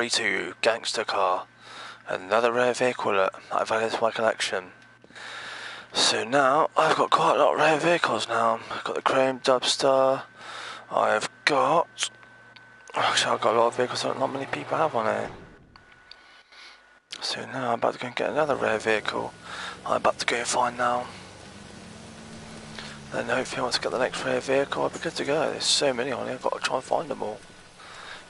Brito gangster car. Another rare vehicle that I've added to my collection. So now I've got quite a lot of rare vehicles now. I've got the Chrome Dubstar. I've got... Actually, I've got a lot of vehicles that not many people have on here. So now I'm about to go and get another rare vehicle. I'm about to go and find now. Then hopefully once I get the next rare vehicle I'll be good to go. There's so many on here, I've got to try and find them all.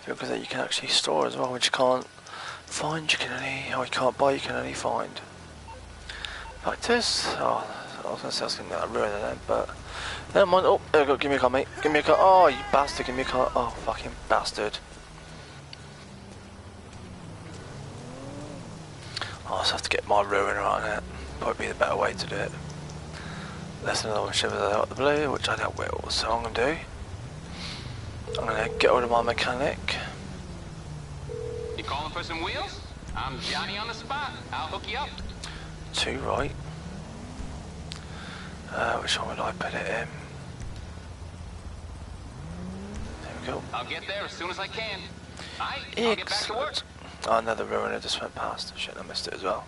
Vehicles that you can actually store as well, which you can't find, you can only, or you can't buy, you can only find. Like this, oh, I was going to say I was going to ruin it then, but never mind. Oh, there we go, give me a car, mate, give me a car. Oh, you bastard, give me a car. Oh, fucking bastard. I'll just have to get my ruiner on it, probably be the better way to do it. That's another one shivers out the blue, which I don't will, so I'm going to do. I'm going to get rid of my mechanic. You calling for some wheels? I'm Johnny on the spot. I'll hook you up. 2 right. Which one would I put it in? There we go. I'll get there as soon as I can. Alright, I'll get back to work. Oh, another ruiner just went past. Shit, I missed it as well.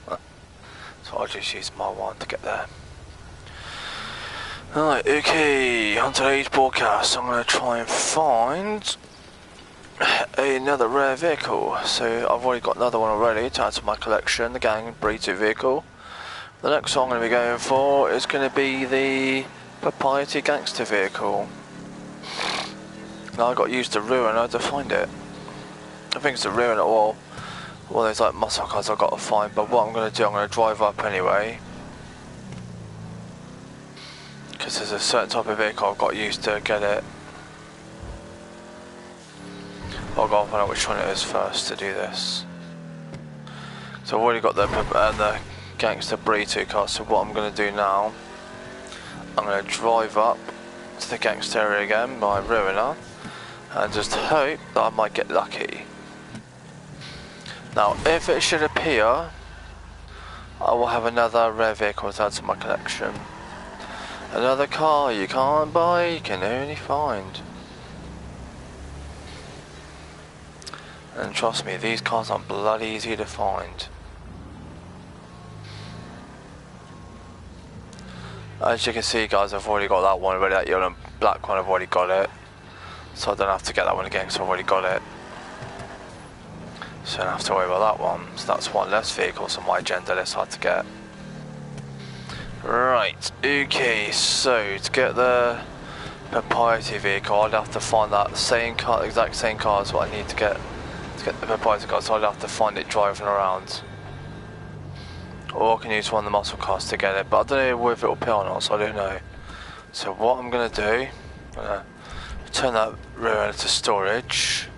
So I'll just use my one to get there. Alright, okay, on today's broadcast I'm going to try and find another rare vehicle. So I've already got another one already to add to my collection, the Gang Brito vehicle. The next one I'm going to be going for is going to be the Propriety Gangster vehicle. Now I've got to use the ruiner to find it. I think it's the ruiner or all those like muscle cars I've got to find, but what I'm going to do, I'm going to drive up anyway. Because there's a certain type of vehicle I've got used to get it. I'll go and find out which one it is first to do this. So I've already got the Gangster Brito car, so what I'm going to do now, I'm going to drive up to the Gangster area again, my ruiner, and just hope that I might get lucky. Now if it should appear, I will have another rare vehicle to add to my collection. Another car you can't buy, you can only find. And trust me, these cars aren't bloody easy to find. As you can see guys, I've already got that one already, that yellow and black one, I've already got it. So I don't have to get that one again, because I've already got it. So I don't have to worry about that one. So that's one less vehicle on my agenda list I had to get. Right, okay, so to get the Propriety vehicle, I'd have to find that same car, exact same car as what I need to get the Propriety car, so I'd have to find it driving around. Or I can use one of the muscle cars to get it, but I don't know if it'll appear or not, so I don't know. So what I'm going to do, I'm going to turn that ruiner to storage.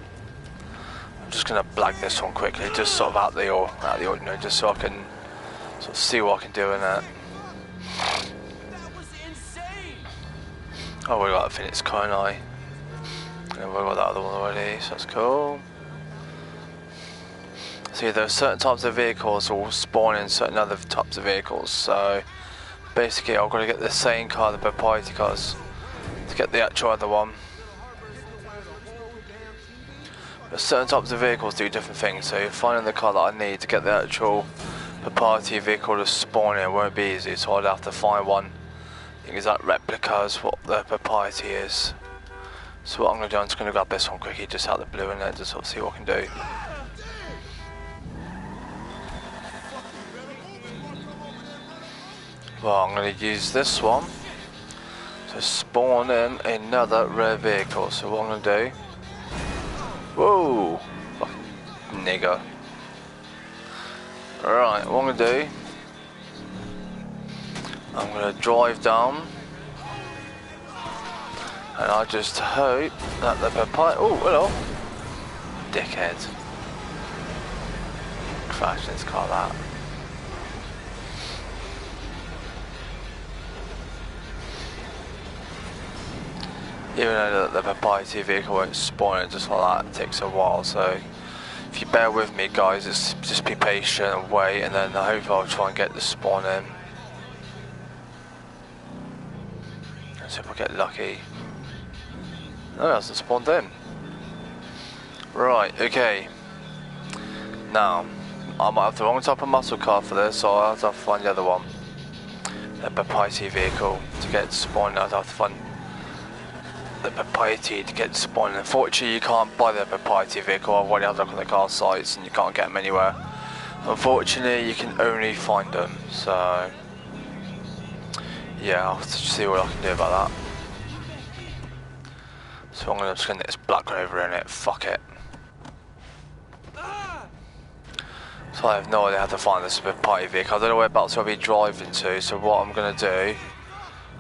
I'm just going to blag this one quickly, just sort of out the ordinary, just so I can sort of see what I can do in it. Oh, we got a Phoenix car, and we got that other one already, so that's cool. See, there are certain types of vehicles that will spawn in certain other types of vehicles, so basically I've got to get the same car, the Propriety cars, to get the actual other one. But certain types of vehicles do different things, so finding the car that I need to get the actual Propriety vehicle to spawn in won't be easy, so I'd have to find one exact replica as what the Propriety is. So what I'm going to do, I'm just going to grab this one quickly, just out of the blue, and then just sort of see what I can do. Well, I'm going to use this one to spawn in another rare vehicle. So what I'm going to do... Whoa! Fucking nigger. Alright, what I'm going to do... I'm going to drive down. And I just hope that the Propriety... Oh, hello! Dickhead. Crashed this car, that. Even though the Propriety vehicle won't spawn in just like that, it takes a while, so if you bear with me guys, just be patient and wait, and then I hope I'll try and get the spawn in. Let's see if I get lucky. No, it hasn't spawned in. Right, okay. Now, I might have the wrong type of muscle car for this, so I'll have to find the other one. The proprietary vehicle to get spawned. I'll have to find the proprietary to get spawned. Unfortunately, you can't buy the proprietary vehicle. I've already had a look on the car sites and you can't get them anywhere. Unfortunately, you can only find them. So, yeah, I'll have to see what I can do about that. So I'm just gonna get this black Rover in it. Fuck it. So I have no idea how to find this proprietary vehicle. I don't know whereabouts I'll be driving to. So what I'm gonna do,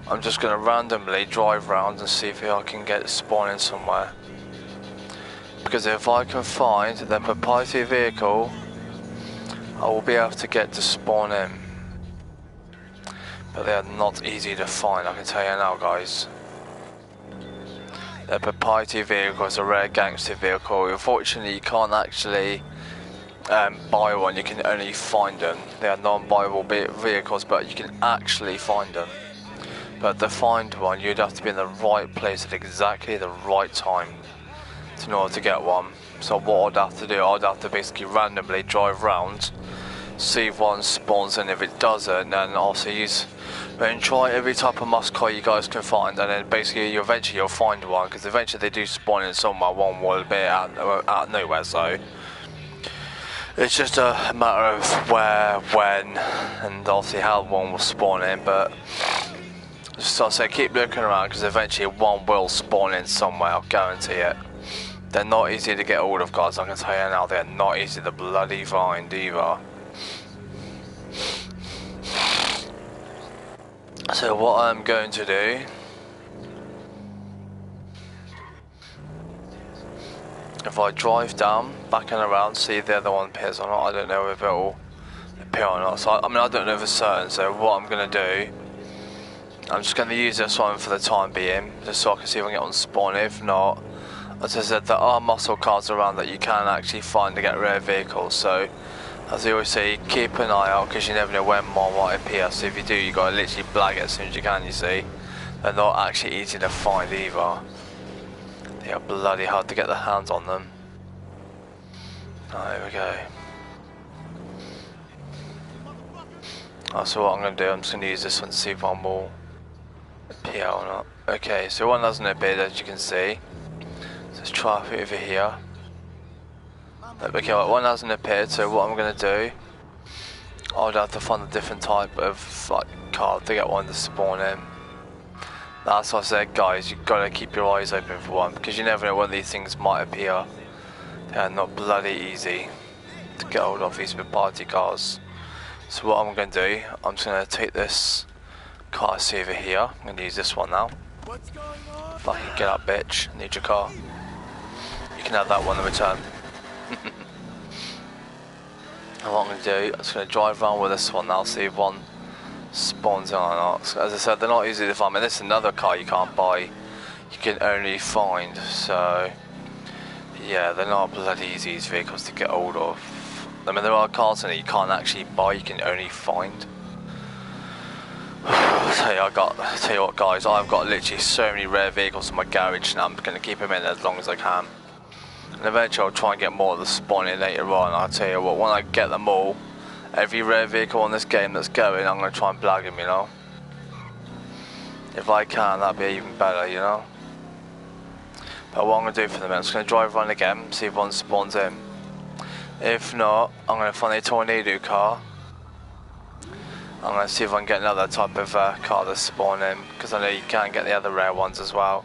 I'm just going to randomly drive around and see if I can get it spawning somewhere. Because if I can find the proprietary vehicle, I will be able to get to spawn in. But they are not easy to find, I can tell you now, guys. The proprietary vehicle is a rare gangster vehicle. Unfortunately, you can't actually buy one, you can only find them. They are non-buyable vehicles, but you can actually find them. But to find one, you'd have to be in the right place at exactly the right time in order to get one. So what I'd have to do, I'd have to basically randomly drive around, see if one spawns in. If it doesn't, then also try every type of muscle car you guys can find, and then basically eventually you'll find one, because eventually they do spawn in somewhere. One will be out of nowhere, so it's just a matter of where, when, and obviously how one will spawn in. But so I say keep looking around, because eventually one will spawn in somewhere, I'll guarantee it. They're not easy to get hold of, guys, I can tell you now. They're not easy to bloody find either. So what I'm going to do, if I drive down, back and around, see if the other one appears or not. I don't know if it will appear or not. So I mean, I don't know for certain. So what I'm going to do, I'm just going to use this one for the time being, just so I can see if I can get on spawn. If not, as I said, there are muscle cars around that you can actually find to get rare vehicles. So as I always say, keep an eye out, because you never know when one might appear. So if you do, you got to literally blag it as soon as you can. You see, they're not actually easy to find either. They are bloody hard to get the hands on them. Oh, here we go. Oh, so what I'm going to do, I'm just going to use this one to see if one will appear or not. Okay, so one hasn't appeared, as you can see. So let's try it over here. Okay, well, one hasn't appeared, so what I'm going to do, I'll have to find a different type of card to get one to spawn in. That's what I said, guys, you've got to keep your eyes open for one, because you never know when these things might appear. They are not bloody easy to get hold of, these party cars. So what I'm going to do, I'm just going to take this car over here. I'm going to use this one now. If I can get up, bitch, I need your car. You can have that one in return. And what I'm going to do, I'm just going to drive around with this one now, see if one spawns in or not. So as I said, they're not easy to find. I mean, this is another car you can't buy, you can only find. So yeah, they're not bloody easy, these vehicles to get hold of. I mean, there are cars in it you can't actually buy, you can only find. Tell you what, guys, I've got literally so many rare vehicles in my garage, and I'm going to keep them in as long as I can. And eventually I'll try and get more of the spawning later on. I'll tell you what, when I get them all, every rare vehicle on this game that's going, I'm going to try and blag them, you know. If I can, that'd be even better, you know. But what I'm going to do for them, I'm just going to drive around again, see if one spawns in. If not, I'm going to find a tornado car. I'm going to see if I can get another type of car to spawn in, because I know you can get the other rare ones as well.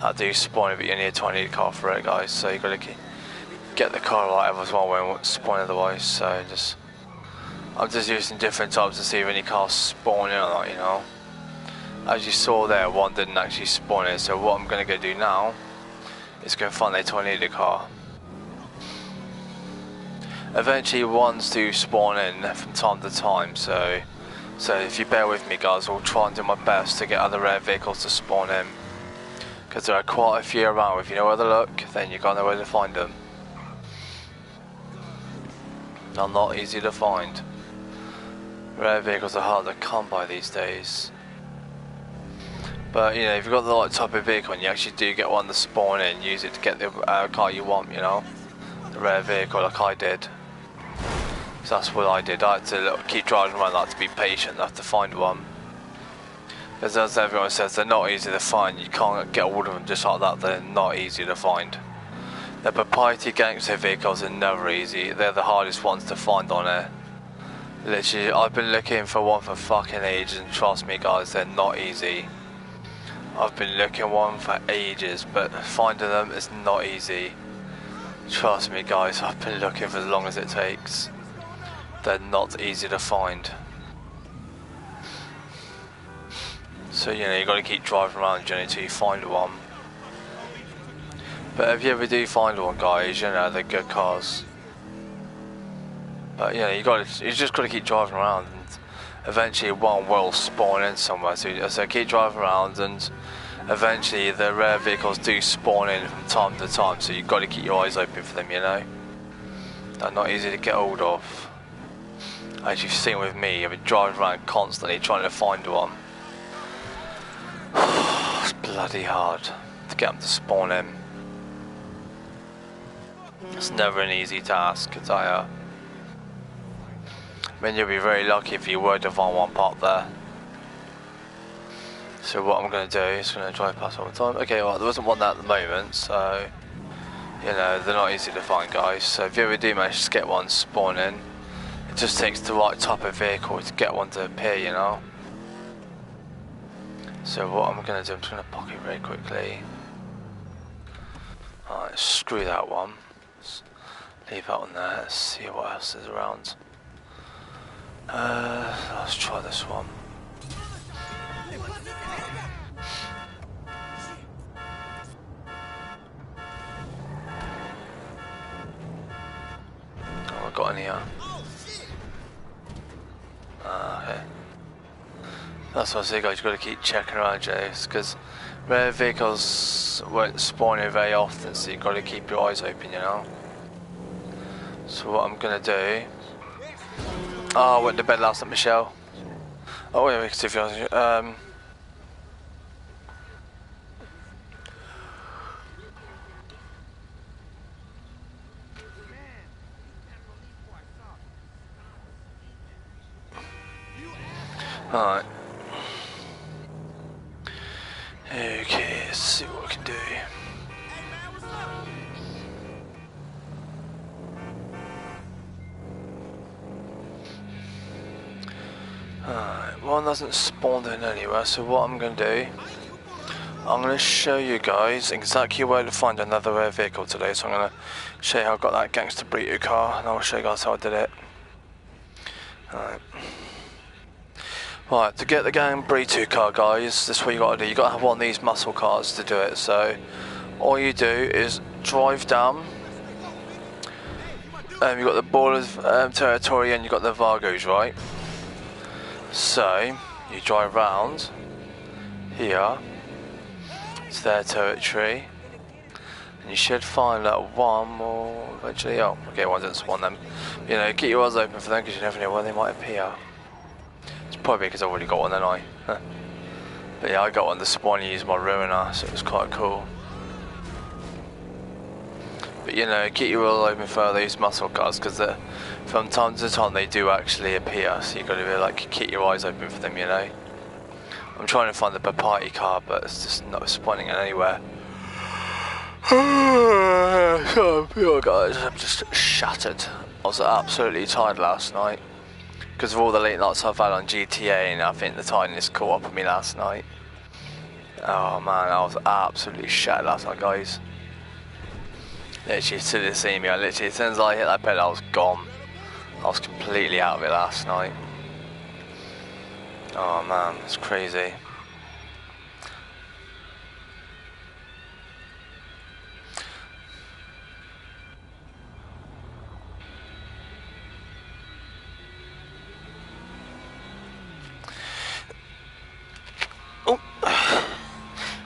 That do spawn, but you need a tornado car for it, guys. So you've got to get the car right, otherwise one won't spawn otherwise. So I'm just using different types to see if any cars spawn in or not, you know. As you saw there, one didn't actually spawn in. So what I'm going to go do now is go find a tornado car. Eventually ones do spawn in from time to time, so if you bear with me, guys, I'll try and do my best to get other rare vehicles to spawn in, because there are quite a few around. If you know where to look, then you got to know where to find them. They're not easy to find. Rare vehicles are hard to come by these days. But you know, if you've got the right type of vehicle and you actually do get one to spawn in, use it to get the car you want, you know, the rare vehicle like I did. So that's what I did. I had to keep driving around, I had to be patient, I had to find one. Because as everyone says, they're not easy to find. You can't get all of them just like that. They're not easy to find. The proprietary gangster vehicles are never easy. They're the hardest ones to find on there. Literally, I've been looking for one for fucking ages, and trust me guys, they're not easy. I've been looking one for ages, but finding them is not easy. Trust me guys, I've been looking for as long as it takes. They're not easy to find. So you know, you got to keep driving around, you know, until you find one. But if you ever do find one, guys, you know, they're good cars. But you know, you just got to keep driving around, and eventually one will spawn in somewhere. So keep driving around, and eventually the rare vehicles do spawn in from time to time. So you've got to keep your eyes open for them, you know. They're not easy to get hold of. As you've seen with me, I've been driving around constantly trying to find one. It's bloody hard to get them to spawn in. It's never an easy task, I tell ya. I mean, you'll be very lucky if you were to find one parked there. So what I'm going to do is going to drive past all the time. Okay, well, there wasn't one there at the moment, so you know, they're not easy to find, guys. So if you ever do manage to get one spawn in, it just takes the right type of vehicle to get one to appear, you know. So what I'm going to do, I'm just going to park it very quickly. Alright, screw that one. Let's leave that one there. Let's see what else is around. Let's try this one. Oh, I got any here. Okay. That's what I say, guys, you've got to keep checking around, Jace, because rare vehicles won't spawn in very often, so you've got to keep your eyes open, you know. So what I'm going to do... Oh, I went to bed last night, Michelle. Oh, wait, wait, if you're... Alright. Okay, let's see what we can do. Alright, one hasn't spawned in anywhere, so what I'm going to do, I'm going to show you guys exactly where to find another rare vehicle today. So I'm going to show you how I got that gangster burrito car, and I'll show you guys how I did it. Alright. Right, to get the gang burrito car, guys, this is what you got to do. You got to have one of these muscle cars to do it. So all you do is drive down. You've got the Borders territory, and you've got the Vargos, right? So you drive round here. It's their territory, and you should find that one more eventually. Oh, okay, one didn't spawn them. You know, keep your eyes open for them because you never know where they might appear. It's probably because I've already got one, then I. But yeah, I got one to spawn and use my ruiner, so it was quite cool. But you know, keep your eyes open for these muscle cars because from time to time they do actually appear. So you got to be like keep your eyes open for them, you know. I'm trying to find the party car, but it's just not spawning it anywhere. Oh, guys, I'm just shattered. I was absolutely tired last night because of all the late nights I've had on GTA, and I think the tiredness caught up with me last night. Oh man, I was absolutely shattered last night, guys. Literally, to the see me, as soon as I hit that bed, I was gone. I was completely out of it last night. Oh man, it's crazy.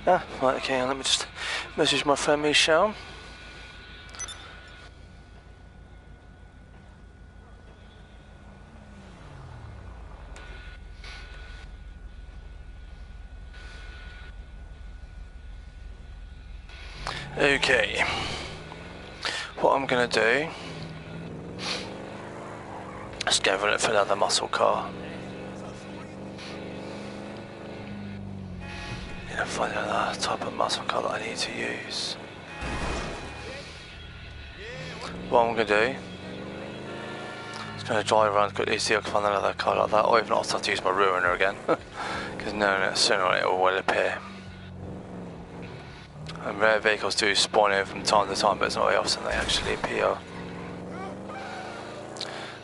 Oh, right, okay, let me just message my friend Michelle. Okay, what I'm gonna do Let's go run it for another muscle car. Need to find another type of muscle car that I need to use. What I'm going to do, just going to drive around quickly, see if I can find another car like that, or even I'll have to use my ruiner again, because no, sooner or later it will appear. And rare vehicles do spawn in from time to time, but it's not very often they actually appear.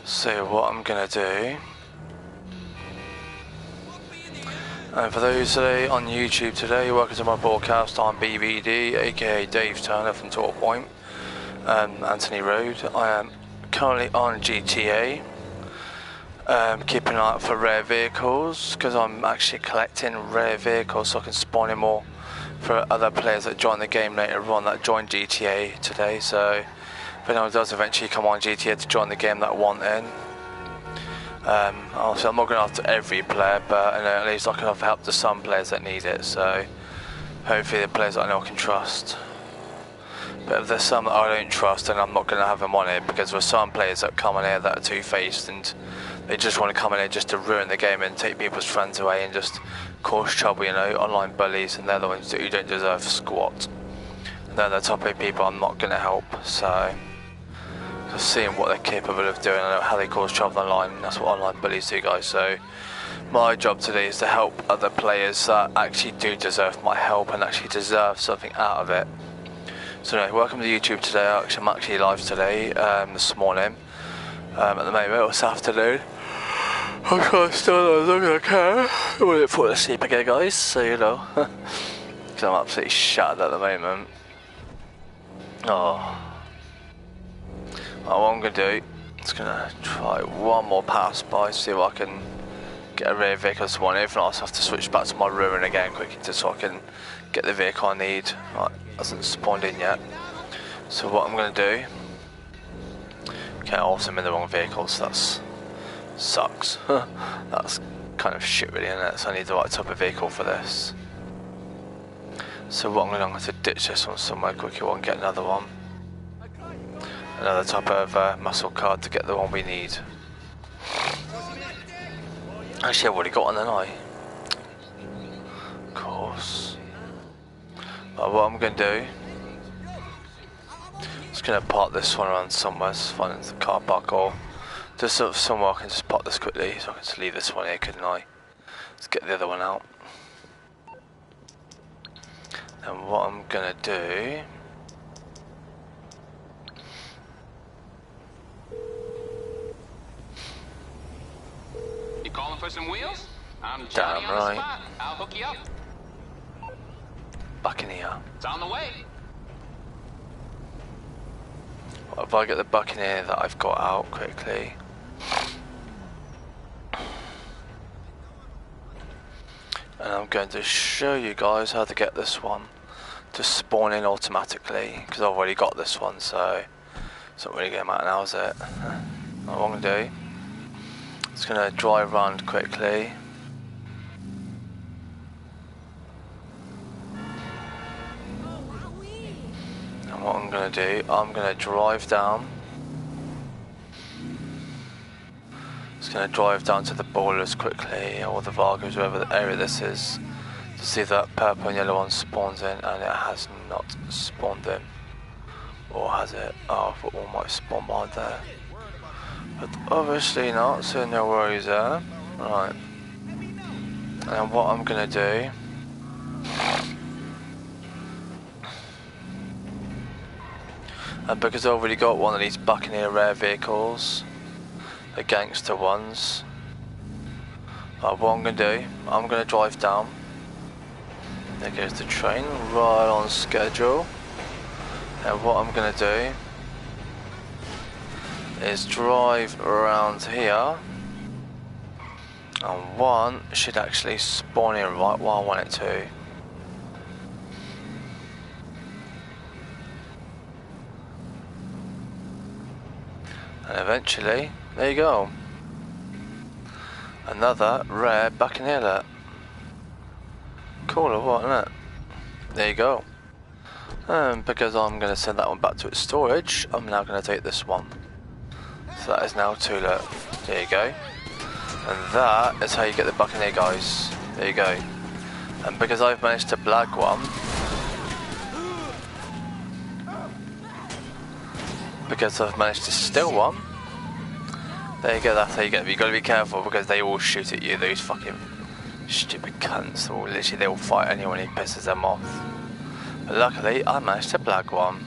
So what I'm going to do, and for those today on YouTube today, welcome to my broadcast. I'm BBD, aka Dave Turner from Talk Point, Anthony Road. I am currently on GTA, keeping an eye out for rare vehicles, because I'm actually collecting rare vehicles so I can spawn in more for other players that join the game later on, that join GTA today. So if anyone does eventually come on GTA to join the game that want in, obviously I'm not going after every player, but at least I can have help to some players that need it, so hopefully the players that I know I can trust. But if there's some that I don't trust, then I'm not going to have them on it, because there's some players that come in here that are two-faced and they just want to come in here just to ruin the game and take people's friends away and just cause trouble, you know, online bullies, and they're the ones who don't deserve squat. And they're the type of people I'm not going to help, so just seeing what they're capable of doing, I know how they cause trouble online, and that's what online bullies do, guys. So my job today is to help other players that actually do deserve my help and actually deserve something out of it. So anyway, welcome to YouTube today. I'm actually live today, this morning, at the moment, or this afternoon. I'm trying to start as long as I can. I want to fall asleep again, guys, so you know, because I'm absolutely shattered at the moment. Oh. Well, what I'm going to do, is going to try one more pass by, see if I can get a rare vehicle this morning. If not, I'll have to switch back to my ruin again quickly just so I can get the vehicle I need. Right, hasn't spawned in yet. So what I'm going to do, okay, also I'm in the wrong vehicle, so that's sucks. That's kind of shit really, isn't it? So I need the right type of vehicle for this. So what I'm going to ditch this one somewhere quickly and get another one. Another type of muscle car to get the one we need. Actually, I've already got one, then I. Of course. Well, what I'm going to do, just going to park this one around somewhere, find the car park, or just sort of somewhere I can just park this quickly, so I can just leave this one here, couldn't I? Let's get the other one out. And what I'm going to do, You calling for some wheels? I'm Johnny on the spot. I'll hook you up. Back in here. It's on the way. What if I get the Buccaneer that I've got out quickly? And I'm going to show you guys how to get this one to spawn in automatically, because I've already got this one, so it's not really going to matter now, is it? What I'm going to do, just going to drive around quickly. And what I'm going to do, I'm going to drive down. Just going to drive down to the borders quickly, or the Vargas, wherever the area this is, to see if that purple and yellow one spawns in, and it has not spawned in. Or has it? Oh, I thought one might spawn behind there. But obviously not, so no worries there. Right. And what I'm going to do, and because I've already got one of these Buccaneer rare vehicles, the gangster ones, what I'm going to do, I'm going to drive down. There goes the train, right on schedule. And what I'm going to do is drive around here, and one should actually spawn in right where I want it to. And eventually, there you go, another rare Buccaneer. Cool or what, isn't it? There you go. Because I'm going to send that one back to its storage, I'm now going to take this one. So that is now 2, look. There you go. And that is how you get the Buccaneer, guys. There you go. And because I've managed to blag one, because I've managed to steal one, there you go, that's how you get them. You've got to be careful because they all shoot at you, those fucking stupid cunts. Or literally, they will fight anyone who pisses them off. But luckily, I managed to blag one.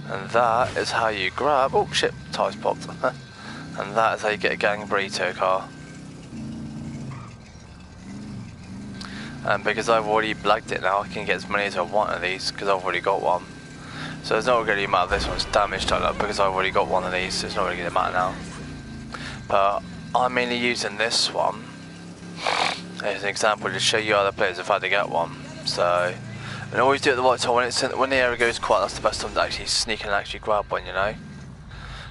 And that is how you grab... Oh shit, tyres popped. And that is how you get a gang burrito car. And because I've already blagged it now, I can get as many as I want of these because I've already got one. So it's not really matter if this one's damaged or not because I've already got one of these, so it's not really going to matter now. But I'm mainly using this one as an example to show you other players have had to get one. So, and always do it at the right time when the area goes quiet. That's the best time to actually sneak and actually grab one, you know.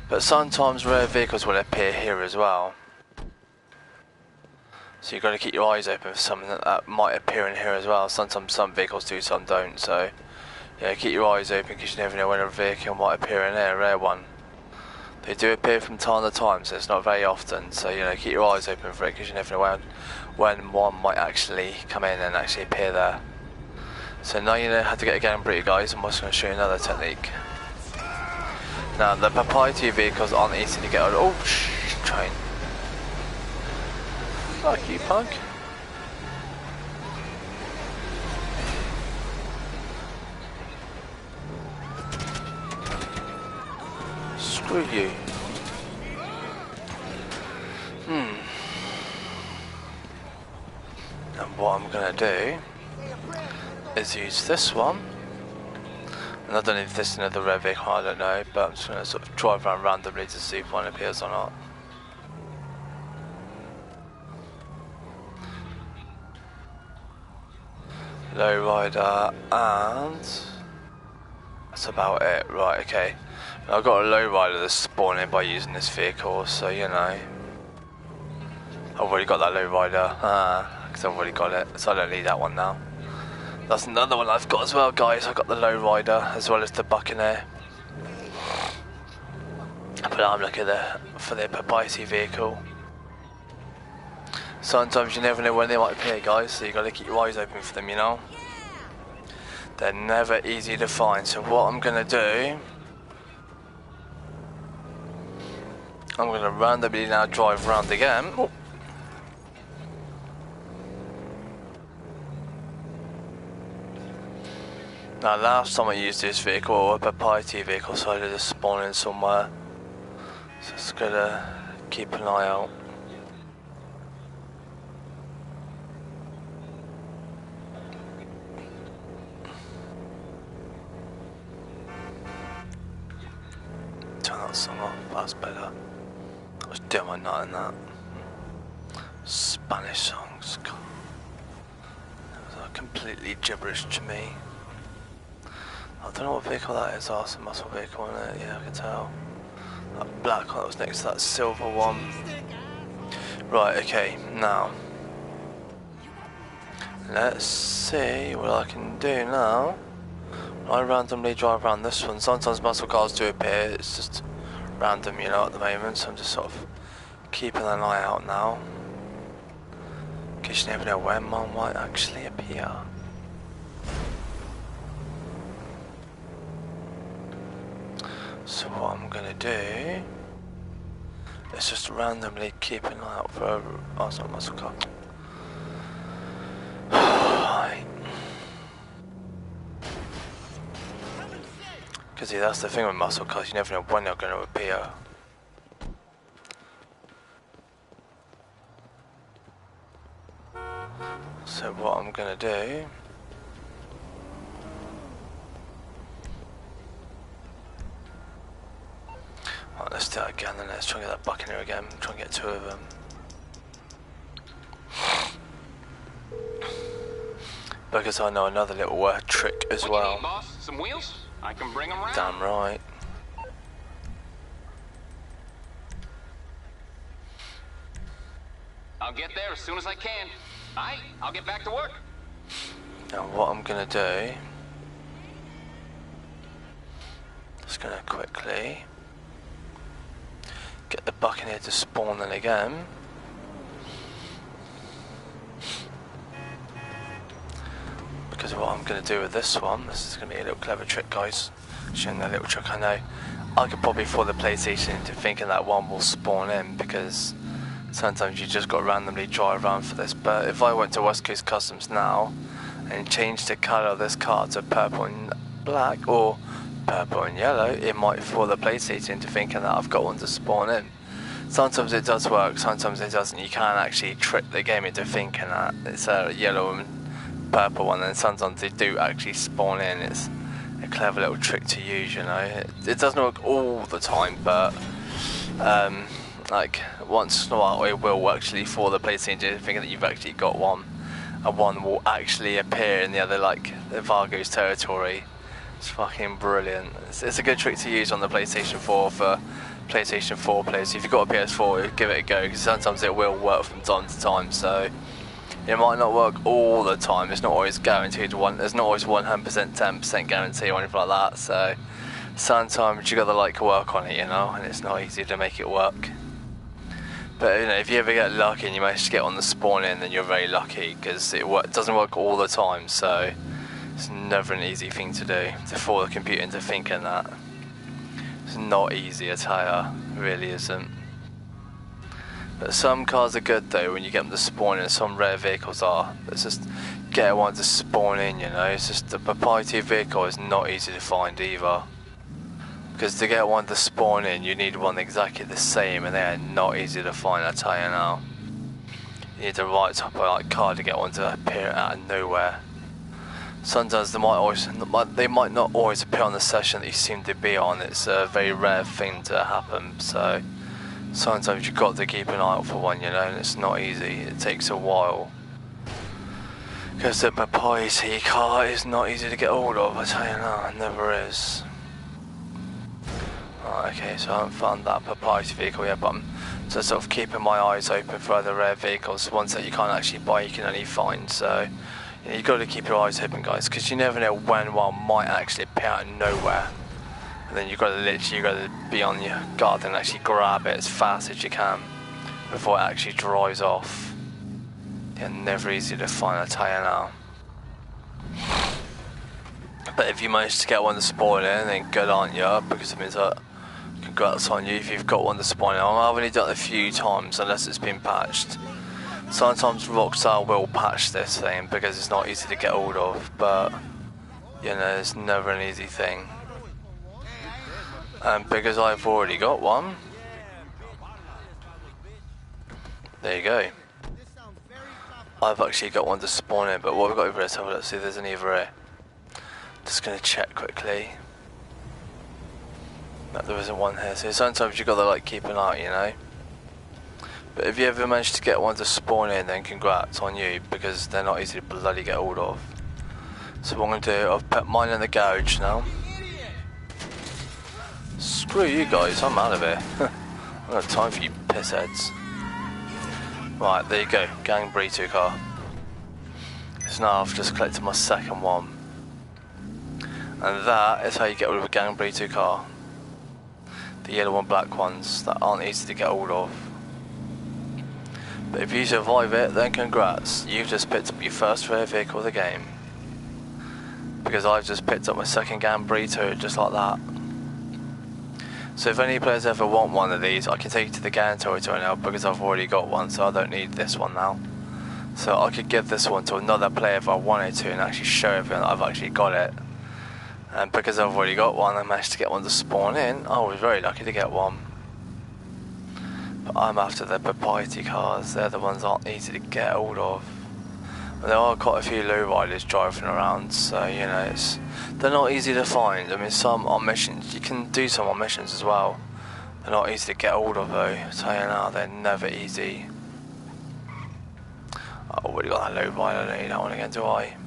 But sometimes rare vehicles will appear here as well. So you've got to keep your eyes open for something that might appear in here as well. Sometimes some vehicles do, some don't. So yeah, keep your eyes open because you never know when a vehicle might appear in here, a rare one. They do appear from time to time, so it's not very often. So, you know, keep your eyes open for it because you never know when one might actually come in and actually appear there. So now you know how to get a gang burrito, guys. I'm also going to show you another technique. Now, the proprietary vehicles aren't easy to get on. Oh, train. Fuck you, punk. Screw you. And what I'm gonna do is use this one. And I don't know if this is another rare vehicle, I don't know, but I'm just gonna sort of drive around randomly to see if one appears or not. Lowrider, and that's about it. Right, okay. I've got a lowrider that's spawning by using this vehicle, so you know. I've already got that lowrider, because I've already got it, so I don't need that one now. That's another one I've got as well, guys. I've got the lowrider as well as the Buccaneer. But I'm looking for the proprietary vehicle. Sometimes you never know when they might appear, guys, so you got to keep your eyes open for them, you know. They're never easy to find. So what I'm gonna do, I'm gonna randomly now drive around again. Oh. Now, last time I used this vehicle, a proprietary vehicle, so I did a spawning somewhere. So it's gonna keep an eye out. Turn that song off, that's better. I was doing my night in that. Spanish songs, God. That was completely gibberish to me. I don't know what vehicle that is. Oh, it's a muscle vehicle in it, yeah, I can tell. That black one that was next to that silver one. Right, okay, now. Let's see what I can do now. I randomly drive around this one. Sometimes muscle cars do appear, it's just random, you know, at the moment. So I'm just sort of keeping an eye out now. Because you never know when one might actually appear. So what I'm gonna do is just randomly keep an eye out for a... Oh, it's not a muscle car. Because see, that's the thing with muscle cars, you never know when they're going to appear. So what I'm going to do... Right, let's do it again, then let's try and get that Buccaneer again, try and get 2 of them. Because I know another little trick as well. What you need, boss? Some wheels? I can bring them around. Damn right. I'll get there as soon as I can. Alright, I'll get back to work. Now what I'm gonna do, just gonna quickly back in here to spawn in again. Because what I'm going to do with this one, this is going to be a little clever trick, guys. Showing a little trick I know. I could probably fool the PlayStation into thinking that one will spawn in, because sometimes you just got to randomly drive around for this. But if I went to West Coast Customs now and changed the colour of this car to purple and black or purple and yellow, it might fool the PlayStation into thinking that I've got one to spawn in. Sometimes it does work, sometimes it doesn't. You can actually trick the game into thinking that it's a yellow and purple one, and sometimes they do actually spawn in. It's a clever little trick to use, you know. It doesn't work all the time, but like once in a while it will actually for the PlayStation thinking that you've actually got one, and one will actually appear in the other, like the Vargo's territory. It's fucking brilliant. It's a good trick to use on the PlayStation 4 for PlayStation 4 players. If you've got a PS4, give it a go, because sometimes it will work from time to time. So it might not work all the time. It's not always guaranteed one. There's not always 100%, 10% guarantee or anything like that. So sometimes you gotta like work on it, you know, and it's not easy to make it work. But you know, if you ever get lucky and you manage to get on the spawn in, then you're very lucky, because it doesn't work all the time. So it's never an easy thing to do, to fool the computer into thinking that. It's not easy, I tell ya, it really isn't. But some cars are good though when you get them to spawn in. Some rare vehicles are. It's just get one to spawn in, you know. It's just the proprietary vehicle is not easy to find either. Because to get one to spawn in, you need one exactly the same, and they are not easy to find, I tell you now. You need the right type of car to get one to appear out of nowhere. Sometimes they might not always appear on the session that you seem to be on. It's a very rare thing to happen, so sometimes you've got to keep an eye out for one, you know, and it's not easy. It takes a while, because the proprietary car is not easy to get hold of, I tell you now, it never is. Right, okay, so I haven't found that proprietary vehicle yet, but I'm just sort of keeping my eyes open for other rare vehicles, ones that you can't actually buy, you can only find. So you know, you've got to keep your eyes open, guys, because you never know when one might actually appear out of nowhere. And then you've got to be on your guard and actually grab it as fast as you can before it actually drives off. They're never easy to find, I tell you now. But if you manage to get one to spawn in, then good, aren't you? Because it means that congrats on you if you've got one to spawn in. I've only done it a few times unless it's been patched. Sometimes Rockstar will patch this thing because it's not easy to get hold of, but you know, it's never an easy thing. And because I've already got one, there you go. I've actually got one to spawn in, but what we've got over here, so let's see if there's any over here. Just going to check quickly. No, there isn't one here, so sometimes you've got to like keep an eye, you know. But if you ever manage to get one to spawn in, then congrats on you, because they're not easy to bloody get hold of. So what I'm going to do, I've put mine in the garage now. Screw you guys, I'm out of here. I don't have time for you pissheads. Right, there you go, Gang Burrito car. So now I've just collected my second one. And that is how you get rid of a Gang Burrito car. The yellow and black ones that aren't easy to get hold of. But if you survive it, then congrats. You've just picked up your first rare vehicle of the game. Because I've just picked up my second Gang Burrito just like that. So if any players ever want one of these, I can take it to the Gang territory now, because I've already got one, so I don't need this one now. So I could give this one to another player if I wanted to, and actually show everyone that I've actually got it. And because I've already got one, I managed to get one to spawn in. I was very lucky to get one. But I'm after the proprietary cars. They're the ones that aren't easy to get hold of. But there are quite a few lowriders driving around, so you know, they're not easy to find. I mean, some on missions, you can do some on missions as well. They're not easy to get hold of though, I tell you now, they're never easy. I already got that lowrider, I don't need that one again, do I?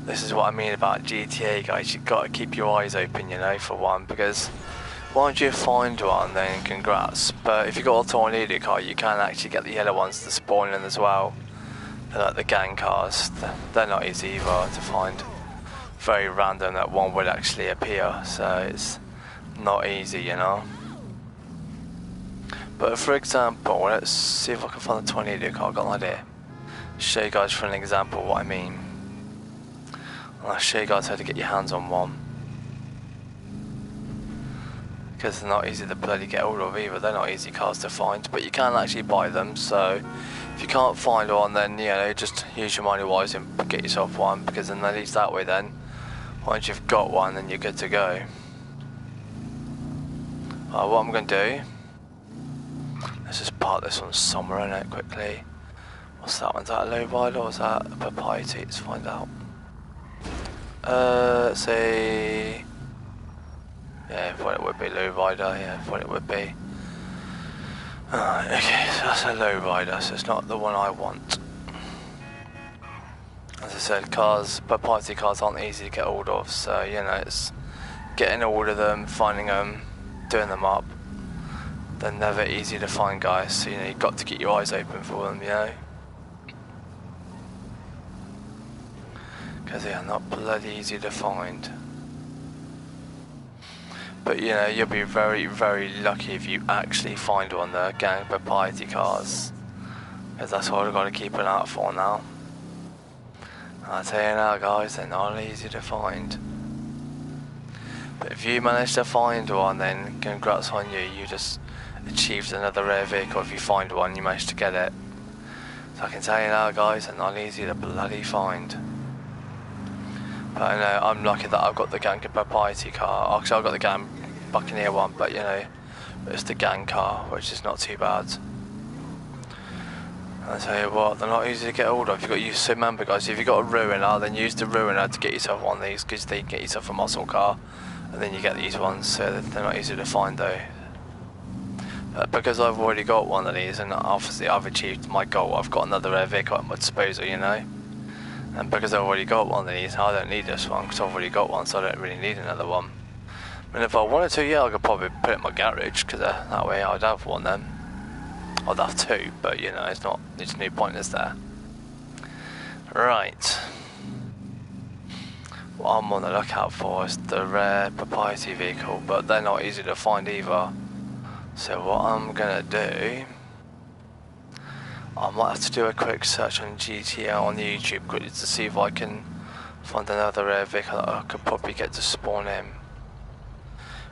This is what I mean about GTA, guys. You've got to keep your eyes open, you know, for one, because once you find one, then congrats. But if you've got a tornado car, you can actually get the yellow ones to spawn in as well. They're like the gang cars. They're not easy either to find. Very random that one would actually appear, so it's not easy, you know. But for example, let's see if I can find the tornado car. I've got an idea. Show you guys for an example what I mean. And I'll show you guys how to get your hands on one. Because they're not easy to bloody get hold of either. They're not easy cars to find, but you can actually buy them. So if you can't find one, then you know, just use your money wise and get yourself one, because then at least that way then, once you've got one, then you're good to go. What I'm going to do, let's just park this one somewhere in it quickly. What's that one? Is that a low rider or is that a propriety? Let's find out. Let's see. Yeah, I thought it would be low rider. Yeah, I thought it would be. Okay, so that's a low rider, so it's not the one I want. As I said, proprietary cars aren't easy to get hold of, so you know, it's getting hold of them, finding them, doing them up. They're never easy to find, guys, so you know, you've got to keep your eyes open for them, you know. Because they are not bloody easy to find. But you know, you'll be very, very lucky if you actually find one, the gang proprietary cars. Because that's what I've got to keep an eye out for now. I'll tell you now, guys, they're not easy to find. But if you manage to find one, then congrats on you. You just achieved another rare vehicle. If you find one, you managed to get it. So I can tell you now, guys, they're not easy to bloody find. But I know I'm lucky that I've got the gang proprietary car. Actually, I've got the gang Buccaneer one, but you know, it's the gang car, which is not too bad. I tell you what, they're not easy to get hold of. You've got to use, so remember, guys, if you've got a Ruiner, then use the Ruiner to get yourself one of these, because they get yourself a muscle car, and then you get these ones, so they're not easy to find though. Because I've already got one of these, and obviously I've achieved my goal, I've got another rare vehicle at my disposal, you know. And because I've already got one of these, I don't need this one, because I've already got one, so I don't really need another one. And if I wanted to, yeah, I could probably put it in my garage, because that way I'd have one then. I'd have two, but you know, there's no point, is there? Right. What I'm on the lookout for is the rare proprietary vehicle, but they're not easy to find either. So what I'm gonna do, I might have to do a quick search on GTA on YouTube quickly to see if I can find another rare vehicle that I could probably get to spawn in.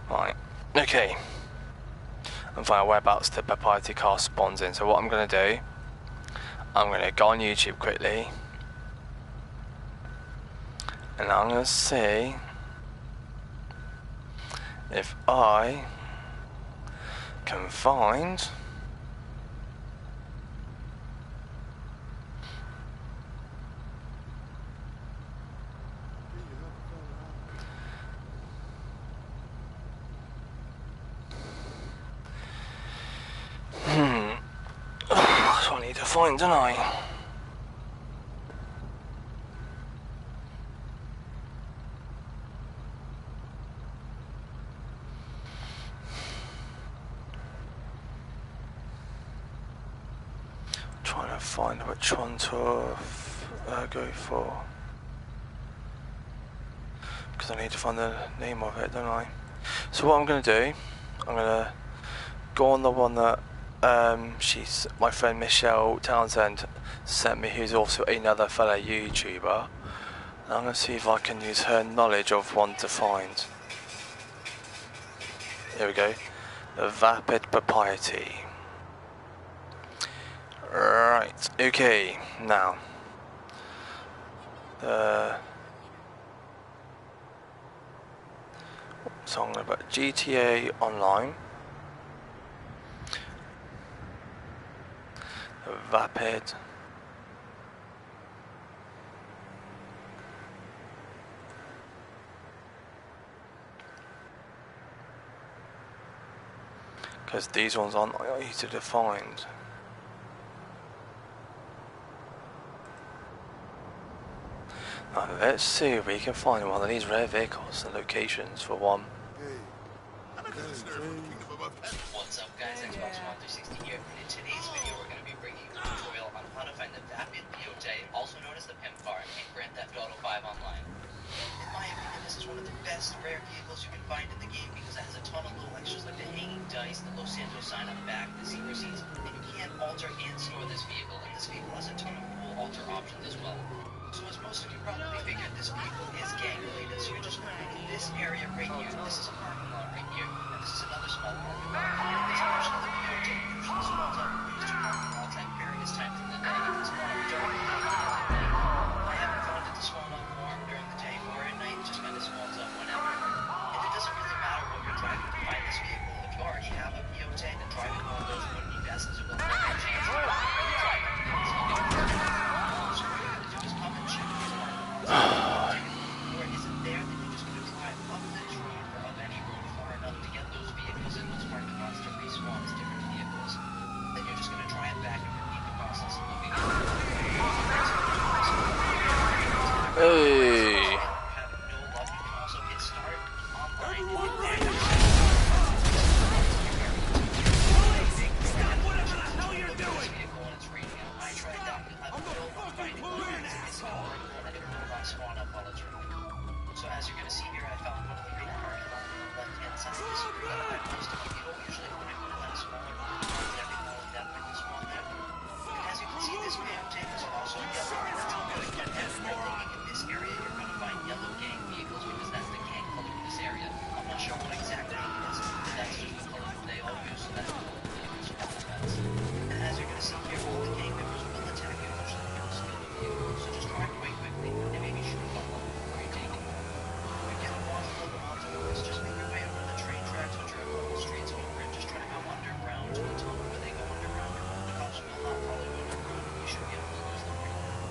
Right, okay. And find out whereabouts the proprietary car spawns in. So what I'm going to do, I'm going to go on YouTube quickly, and I'm going to see if I can find that's what I need to find, don't I? Trying to find which one to go for, because I need to find the name of it, don't I? So what I'm going to do, I'm going to go on the one that she's my friend Michelle Townsend sent me, who's also another fellow YouTuber, and I'm going to see if I can use her knowledge of one to find. Here we go, the Vapid Propriety. Right, okay, now so I'm going to put GTA Online, Vapid, because these ones aren't easy to find. Now let's see if we can find one of these rare vehicles and locations for one. What's up, guys? Xbox One 360 here. In today's video, we're going to be bringing you a tutorial on how to find the Vapid POJ, also known as the Pimp Car, in Grand Theft Auto 5 Online. In my opinion, this is one of the best rare vehicles you can find in the game because it has a ton of little extras like the hanging dice, the Los Santos sign on the back, the zebra seats, and you can alter and store this vehicle. And this vehicle has a ton of cool alter options as well. So as most of you probably figured, this vehicle is gang related. So you're just going to in this area right here. This is a parking lot right here, and this is another small parking lot. And this portion of the POJ usually spawns out in these two parking lots at various times in the day. It can spawn up during the day and at night. I haven't found it to spawn up more during the day or at night. It just kind of spawns up whenever. And it doesn't really matter what you're driving to find this vehicle. If you already have a POJ, then driving one of those wouldn't be best as it will have a chance of driving to get stuck in the so what you're going to do is come and check these parking lots. Or is it there? Then you're just going to drive up this road or up any road far enough to get those vehicles in those parking lots to respawn as different vehicles. Then you're just going to drive back and repeat the process of looking for Hey. having no luck. You can also hit start online and find spawn up while it's running. So as you're going to see here, I found one of the green parking lot on the left-hand side of the screen that I posted on people. Usually when I go to that smaller parking lot, every now and then I can spawn there. And as you can see, this POJ is also yellow, and that's because when you're thinking in this area, you're going to find yellow gang vehicles because that's the gang color in this area. I'm not sure what exact gang it is, but that's just the color that they all use, so that's the color vehicles spawn events. And as you're going to see here, all the gang members will attack you, usually you're going to steal the vehicle. So just drive away quickly and maybe shoot a couple of them before you take it. You get lost a little onto this, just make your way over the train tracks, which are a couple streets over, and just try to go underground to a tunnel where they go underground. The cops will not follow you underground, and you should be able to lose them pretty quickly.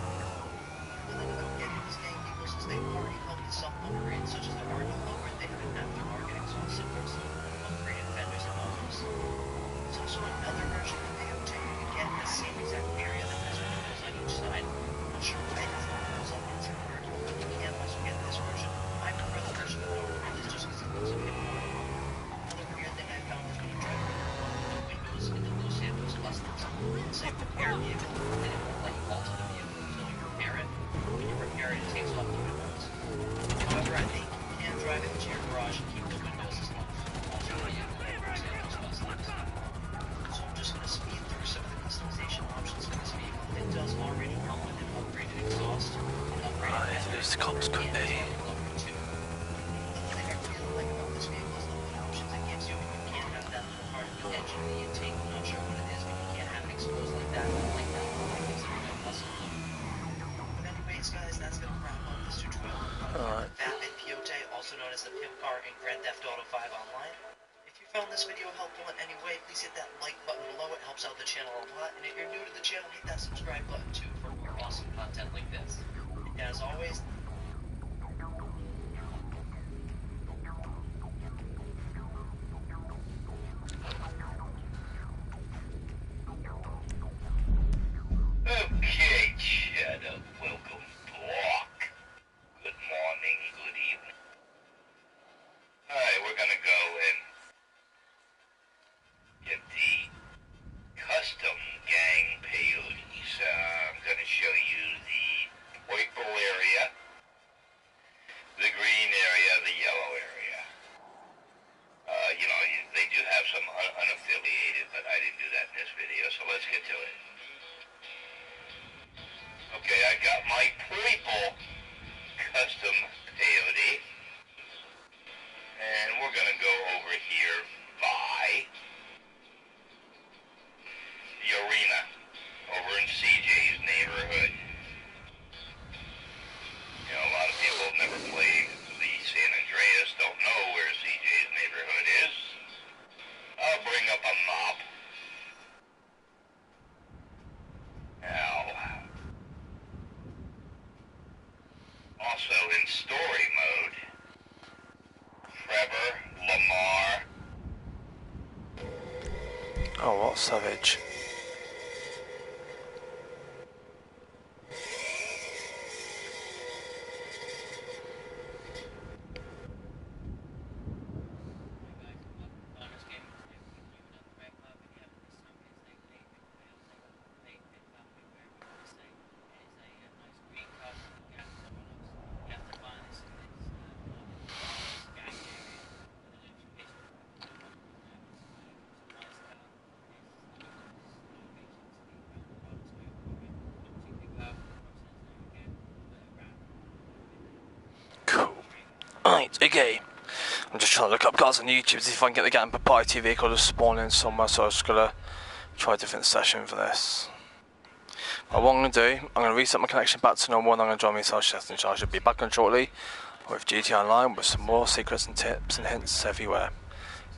The thing about getting these gang vehicles is they've already come with some upgrades, such as the Arno lower, they have an aftermarket exhaust system, so upgraded fenders and mufflers. There's also another version of the AOJ you can get in the same exact area that has windows on each side. I'm not sure why it has windows on its convertible, but you can also get this version. I prefer the version with no windows just because it looks a bit more. Another weird thing I found is when you drive the windows into Los Santos Customs, it'll say repair vehicle, and it won't let you alter the vehicle until you repair it. When you repair it, it takes off the windows. However, I think you can drive it into your garage and keep the windows as long as you don't alter the vehicle in Los Santos Customs. So I'm just going to speed through some of the customization options for this vehicle. It does already come with an upgraded exhaust, an upgraded These cops could be. The thing I really like about this vehicle is the hood options it gives you. You can't have that little part of the engine of the intake. I'm not sure what it is, but you can't have it exposed like that. Like that. It gives it a real muscle look. But anyways, guys, that's going to wrap up this tutorial on Vapid POJ, also known as the Pimp Car in Grand Theft Auto 5 Online. If you found this video helpful in any way, please hit that like button below. It helps out the channel a lot. And if you're new to the channel, hit that subscribe button too for more awesome content like this. And as always, Okay, Shadow, welcome back. Good morning, good evening. Alright, we're gonna go and get the custom gang peyotes. I'm gonna show you the purple area, the green area, the yellow area. They do have some unaffiliated, but I didn't do that in this video, so let's get to it. Okay, I got my purple custom peyote, and we're gonna go over here by the arena, over in CJ's neighborhood. A lot of people have never played the San Andreas, don't know where CJ's neighborhood is. I'll bring up a map. Now, also in story mode, Trevor, Lamar. Oh, what savage. Okay. I'm just trying to look up cars on YouTube to see if I can get the getting proprietary vehicle to spawn in somewhere, so I'm just gonna try a different session for this. But what I'm gonna do, I'm gonna reset my connection back to normal and I'm gonna join myself Chef, and I should be back on shortly with GT Online with some more secrets and tips and hints everywhere.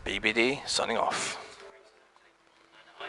BBD signing off.